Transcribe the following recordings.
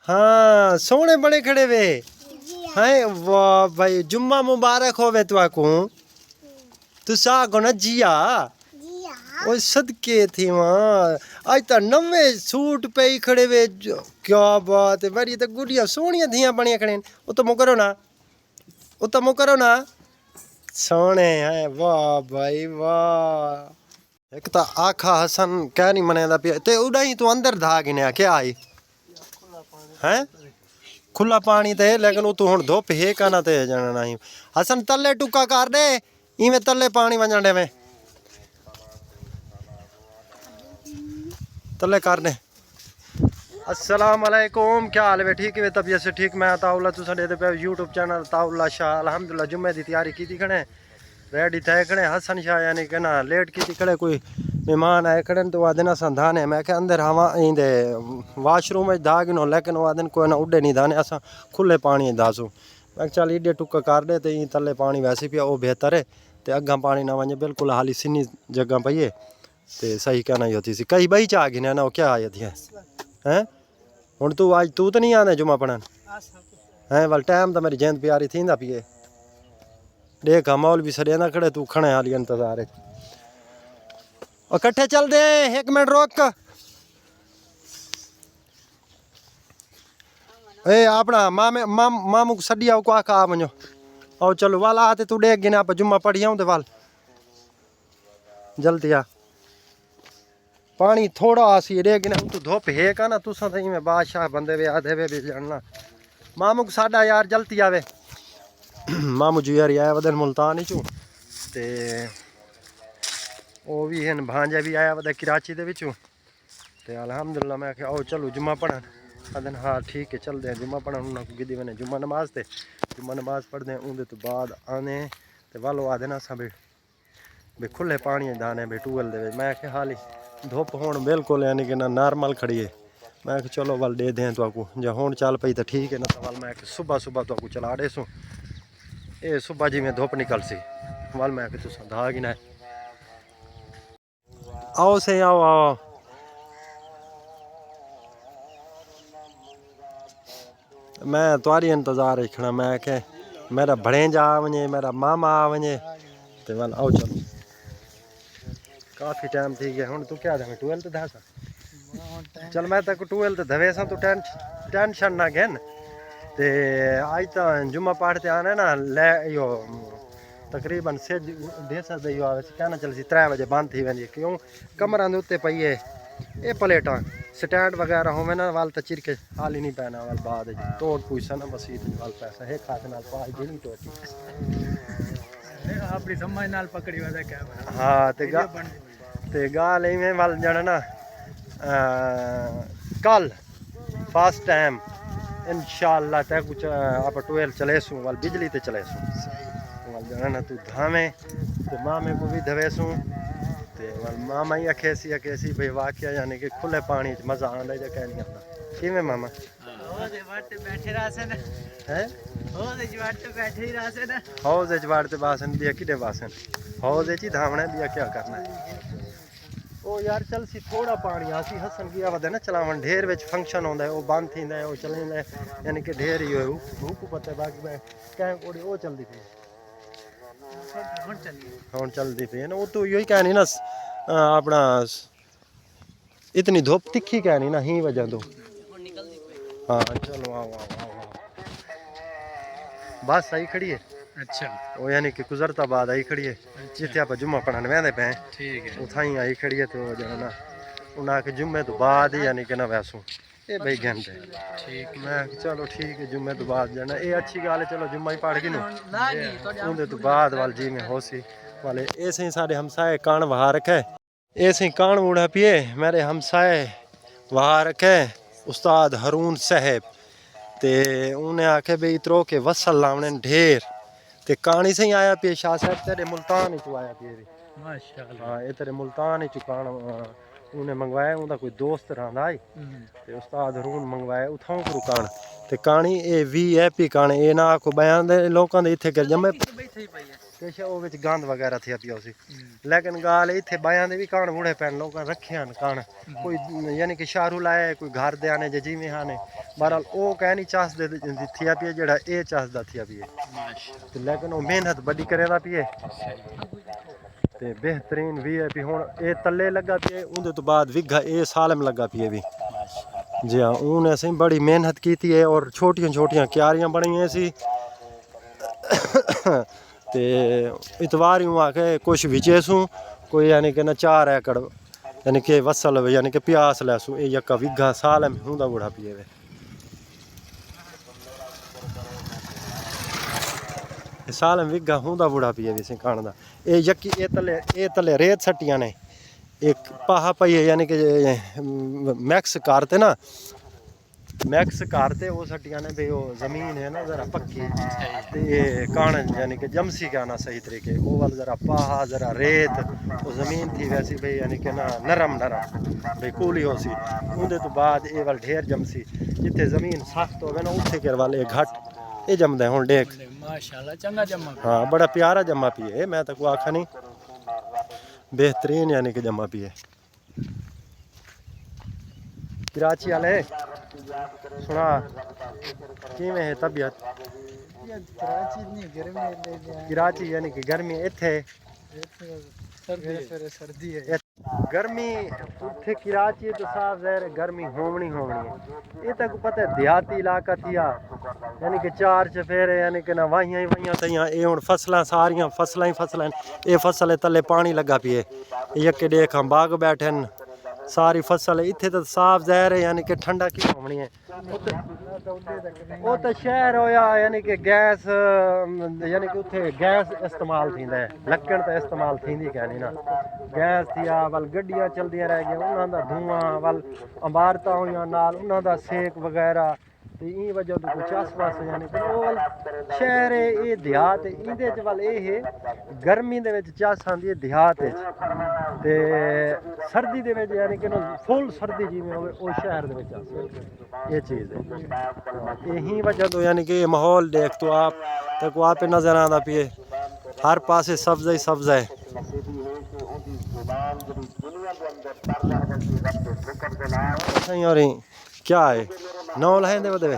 हाँ सोने बड़े खड़े वे हैं वाह भाई जुम्मा मुबारक होवे तुआको तुसा को ना जिया ओ सदके थी वहाँ आज तो नवे सूट पे ही खड़े वे क्या बात है बड़ी तो गुड़िया सोनिया थियां बनिया खड़े वो तो मुकरो ना वो तो मुकरो ना सोने हैं वाह भाई वाह एक तो आखा हसन क्या नहीं मनेदा पिया ते उड़ाई तू अंदर धाग ने क्या आई हैं खुला पानी ते लेकिन वो तू हुन धुप है का ना ते जाना नहीं हसन तले टुका कर दे इवें तले पानी वजण दे में तले कर दे अस्सलाम वालेकुम क्या हाल है ठीक है तबीयत से ठीक मैं ताउला तू साडे पे यूट्यूब चैनल ताउला शाह अल्हम्दुलिल्लाह जुम्मे दी तैयारी की थी खड़े रेडी थे खड़े हसन शाह यानी कि ना लेट की थी खड़े कोई मेहमान आए खड़े तो वादन असा धाने मैं क्या अंदर हवा इंदे वाशरूम में दाग नो लेकिन वादन कोई ना उड़े नहीं धाने असा खुले पानी दासू मैं चल इडे टुक्का कर दे तो तले पानी वैसे पिया वो बेहतर है तो अग्गा पानी ना वजे बिल्कुल हाली सिन्नी जगह पई है तो सही कहना ही होती सी कई बही चा गिने ना क्या आई थी हैं हुन तू आज तू तो नहीं आने जुमा पढ़न हैं वाल टाइम तो मेरी जेंद प्यारी थी पिए देख मौल भी सड़े ना खड़े तू खड़े हाली इंतजार है और कट्ठे चल दे एक मिनट रोक ए अपना मामू को सड़ी आओ को आखा आ वञो आओ चलो वाल आते तू देख गिने आप जुम्मा पढ़ी आऊं ते वाल जल्दी आ पानी थोड़ा आसी देख गिने तू धुप है का ना तुसा तो में बादशाह बंदे वे आधे वे भी जानना मामू को साडा यार जल्दी आवे मामू जी यार आया वदन मुल्तान ही चू ते वो भी हैं भांजा भी आया वह कराची दे विचों ते अल्हम्दुलिल्लाह मैं आओ चलो जुम्मा पढ़न अदन हाँ ठीक है चलते हैं जुम्मा पढ़न उन्होंने गिद्दी मैंने जुम्मा नमाज ते जुम्मा नमाज पढ़ते हैं उनके तो बाद आने ते वालो आदे ना सा बे खुले पानी दाने बे टूअल दे मैं क्या हाली धुप होण बिल्कुल यानी कि ना नॉर्मल खड़ी है मैं चलो वाल दे दें तो जो होण चल पई तो ठीक है ना तो वाल मैं सुबह सुबह तो चला दे सूँ ये सुबह जी में धुप निकल सी वाल मैं तुस धा गिना आओ से आओ आओ मैं तुम्हारी इंतजार रखना मैं के मेरा भड़ेंजा आ वजे मेरा मामा आ वजे तो वाल आओ चलो काफ़ी टाइम थी गया हूँ तू क्या दे ट्वेल्थ दा सा चल मैं तक ट्वेल्थ दवे सा तू टेंशन ना घेन ते आज तो जुम्मा पढ़ते आने ना ले यो तकरीबन से देसा दे यो आवे कहना चल सी 3 बजे बंद थी वेंदी क्यों कमरां दे उत्ते पई है ये प्लेटां स्टैंड वगैरह होवे ना वाल तो चिरके हाल ही नहीं पैना वाल बाद तोड़ पूछा ना मसीत वाल पैसा है खाते नाल पाई देनी टोटी अपनी समझ नाल पकड़ी वादा क्या हाँ ते गाल इवें वाल जाना ना कल फर्स्ट टाइम इंशाअल्लाह ते कुछ आप 12 चले सूँ वाल बिजली ते चले सूँ वाल जाना ना तू धामे तो मामे को भी धवे सूँ ते वाल मामा ही अखेसी भाई वाकया यानी कि खुले पानी मजा आंदा जो कह नहीं आता किवें मामा बैठे रहा हैं बैठे ही रहा हौज वाड़ते बासन दिया किडे बासन हौज ही धावना दिया क्या करना है ओ यार चल सी थोड़ा पानी आसी हसन की आवाज है ना चलावन ढेर विच फंक्शन होंदा है वो बंद थींदा है वो चलेंदा है यानी कि ढेर ही होए भूख पते बाकी मैं कह कोड़ी ओ चलदी थी हुन चलदी थी ना वो तो यही कहनी ना अपना इतनी धूप तिखी कहनी ना ही वजह तो हाँ चलो आओ आओ आओ बस सही खड़ी है अच्छा वो यानी कि गुजरता बाद आई खड़ी है जिथे आप जुम्मा पढ़न वेंदे पे ठीक है उथाई आई खड़ी है तो जो ना उन्हें के जुम्मे तो बाद ही यानी कि ना वैसू ये भाई घंटे ठीक मैं चलो ठीक है जुम्मे तो बाद जाना ये अच्छी गल है चलो जुम्मा ही पढ़ गई नो उनके तो बाद वाल जी में हो सी वाले ऐसे सारे हमसाए कान वहा रखे ऐसे कान उड़ा पिए मेरे हमसाए वहा रखे उस्ताद हरून साहब ते उन्हें आखे भाई इतरो के वसल लावने ढेर ते कहानी से ही आया पे शाह साहब तेरे मुल्तान ही आया पे माशाल्लाह हाँ ये तेरे मुल्तान ही चुकान उन्हें मंगवाया उनका कोई दोस्त रहा है ते उस्ताद हरून मंगवाया उठाऊं को कान ते कहानी ए वी है पी कान ए ना को बयान दे लोकां दे इथे कर जमे किश ਉਹ ਵਿੱਚ ਗੰਦ ਵਗੈਰਾ ਥਿਆ ਪਿਆ ਸੀ ਲੇਕਿਨ ਗਾਲ ਇੱਥੇ ਬਾਇਆਂ ਦੇ ਵੀ ਕਾਣ ਬੂੜੇ ਪੈਣ ਲੋਕਾਂ ਰੱਖੇ ਹਨ ਕਾਣ ਕੋਈ ਯਾਨੀ ਕਿ ਸ਼ਾਰੂ ਲਾਇਆ ਕੋਈ ਘਰ ਦੇ ਆਨੇ ਜੇ ਜਿਵੇਂ ਹਾਨੇ ਬਹਰਾਲ ਉਹ ਕਹਿ ਨਹੀਂ ਚਾਸ ਦੇ ਥਿਆ ਪਿਆ ਜਿਹੜਾ ਇਹ ਚਾਸ ਦਾ ਥਿਆ ਪਿਆ ਮਾਸ਼ਾਅੱਲਾ ਤੇ ਲੇਕਿਨ ਉਹ ਮਿਹਨਤ ਵੱਡੀ ਕਰੇਦਾ ਪਿਆ ਤੇ ਬਿਹਤਰੀਨ ਵੀ ਹੈ ਵੀ ਹੁਣ ਇਹ ਤੱਲੇ ਲੱਗਾ ਪਿਆ ਉਹਦੇ ਤੋਂ ਬਾਅਦ ਵਿਗਾ ਇਹ ਸਾਲਮ ਲੱਗਾ ਪਿਆ ਵੀ जी हाँ उन्हें ਅਸੀਂ बड़ी मेहनत की थी और छोटियां छोटियां क्यारियां बनी सी ते इतवार यूँ आके कुछ विचे सूँ कोई यानी कि ना 4 एकड़ यानी कि वसल यानी कि प्यास लैसू ये यक्का विघा साल में हूँ बुढ़ा पिए वे साल में विघा हूँ बुढ़ा पिए वे सिखाण दा ये यक्की ये तले रेत सट्टियां ने एक पाहा पई है यानी कि मैक्स कारते ना मैक्स कारते वो सटिया ने भाई वो ज़मीन है ना ज़रा पक्की तो ये कान यानी कि जमसी का ना सही तरीके वो वाल ज़रा पाहा ज़रा रेत वो ज़मीन थी वैसी भाई यानी कि ना नरम भाई कूली हो सी उनके तो बाद ये वाल ढेर जमसी जिथे ज़मीन सख्त हो ना उत्थे कर वाले घट ये जमदा हुण देख माशाअल्लाह चंगा जमा हाँ बड़ा प्यारा जमा पिए मैं तो कोई आखा नहीं बेहतरीन यानी कि जमा पिए कराची वाले सुना किवें है तबीयत कराची नहीं गर्मी कराची यानी कि गर्मी इत्थे सर्दी है गर्मी उत्थे कराची तो साफ ज़ाहिर गर्मी होवनी है ये तक पता है देहाती इलाका थिया यानी कि 4 चफेरे यानी कि ना वाहियां ही वाहियां तइयां ये हुण फसलां सारियां फसलां ये फसल तले पानी लगा पिए यके देख हम बाग बैठे सारी फसल इत्थे तो साफ ज़ाहिर है यानी कि ठंडा की होवनी है वो तो शहर होया यानी कि गैस यानी कि उत्थे गैस इस्तेमाल थींदा है लक्कड़ तो इस्तेमाल थींदी कहनी ना गैस थिया वल गड्डियां चलदियां रह गईयां उन्हां दा धुआं वल इमारतां होईयां नाल उन्हां दा सेक वगैरह तो ई वजह तो कुछ आस पास यानी कि वो शहर है ये देहात इंदे च वाल ये है गर्मी दे विच चास आंदी है देहात ते सर्दी दे विच यानी कि फुल सर्दी जिवें होवे ओ शहर दे विच आस ये चीज़ है यही वजह तो यानी कि माहौल देख तो आप नज़र आंदा पिए हर पासे सब्ज़ा ही सब्ज़ा है और क्या है नौ लहें दे बदे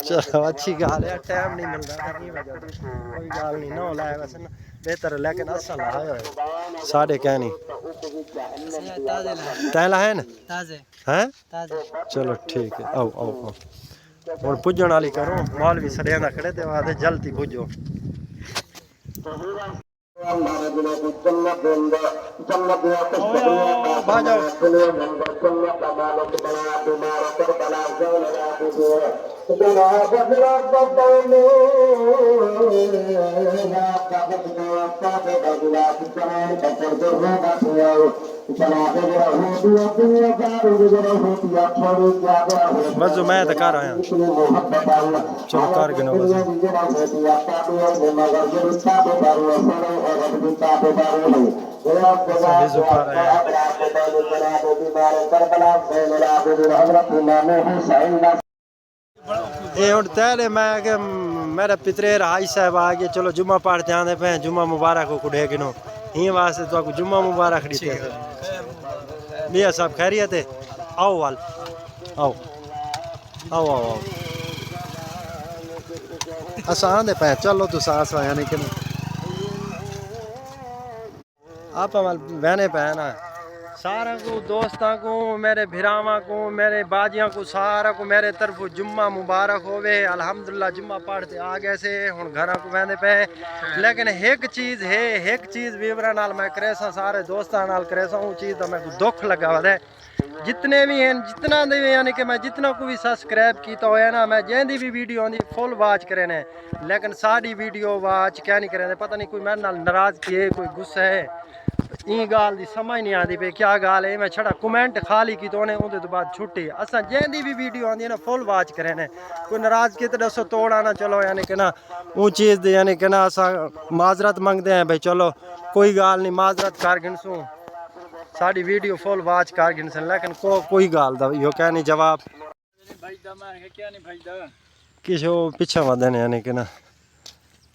चलो अच्छी गाल है टाइम नहीं मिलता कोई गाल नहीं नौ लाए वैसे बेहतर लेकिन असल लाए साढ़े क्या नहीं तय लाए न हैं चलो ठीक है आओ आओ आओ और पुजन वाली करो माल भी सड़िया ना खड़े ते वादे जल्दी पुजो बस मैं तो कर आया चलो कर गिनो ये हुण तैले मैं मेरा पितरे हाई साहब आ गए चलो जुम्मा पढ़ते आंदे पे जुम्मा मुबारक को कुड़े गिनो ही वास्ते तो जुम्मा मुबारक दी मियां साहब खैरियत है आओ वाल आओ आओ आओ आओ असां आंदे पे चलो तुस आसा यानी कि आप वाल बहने पे ना सारा को दोस्तों को मेरे भिरावां को मेरे बाजियां को सारा को मेरे तरफ जुम्मा मुबारक होवे अल्हम्दुलिल्लाह जुम्मा पढ़ते आ गए से हुण घर को बहने पे लेकिन एक चीज़ वीवरा नाल मैं करे सा सारे दोस्तों नाल करे सा वो चीज़ का मैं को दुख लगा हुआ है जितने भी हैं जितना दे यानी कि मैं जितना को भी सब्सक्राइब किया होया ना मैं जैंदी भी वीडियो आंदी फुल वाच करे ने लेकिन साड़ी वीडियो वाच क्या नहीं करे पता नहीं कोई मेरे नाल नाराज़ किए कोई गुस्सा है ई गाल दी समझ नहीं आती पे क्या गाल है मैं छड़ा कमेंट खाली की तो उन्हें तो बाद छुट्टी असा जैंदी भी वीडियो आती है ना फुल वाच करे ने कोई नाराज़ किए तो दसो तोड़ा ना चलो यानी कि ना वो चीज़ दे यानी कि ना असा माजरत मंगते हैं भाई चलो कोई गाल नहीं माजरत कर गिनसूँ साड़ी वीडियो फुल वाच कर गिनसन लेकिन कोई गाल दा यो क्या नहीं जवाब किश पिछा वधे ने यानी कि ना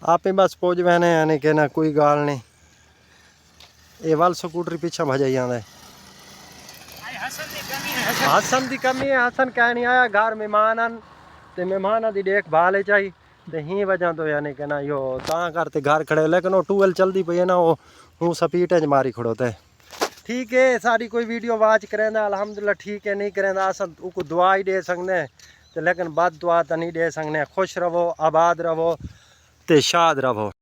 आप ही बस पहुँच मैंने यानी कि ना कोई गाल नहीं ये वाल स्कूटर पीछे भजाई आंदा है हसन की कमी है हसन कह नहीं आया घर मेहमान आन ते मेहमान की देखभाल है चाहिए ते ही वजह तो यानी कि ना यो तां करते घर खड़े लेकिन वो टूवेल चलती पई है ना वो हूँ स्पीड च मारी खड़ोते है ठीक है सारी कोई वीडियो वाच करेंदा अल्हम्दुलिल्लाह ठीक है नहीं करेंदा अस उनको दुआ ही दे सकने ते लेकिन बद दुआ तो नहीं दे सकने खुश रहो आबाद रहो ते शाद रहो।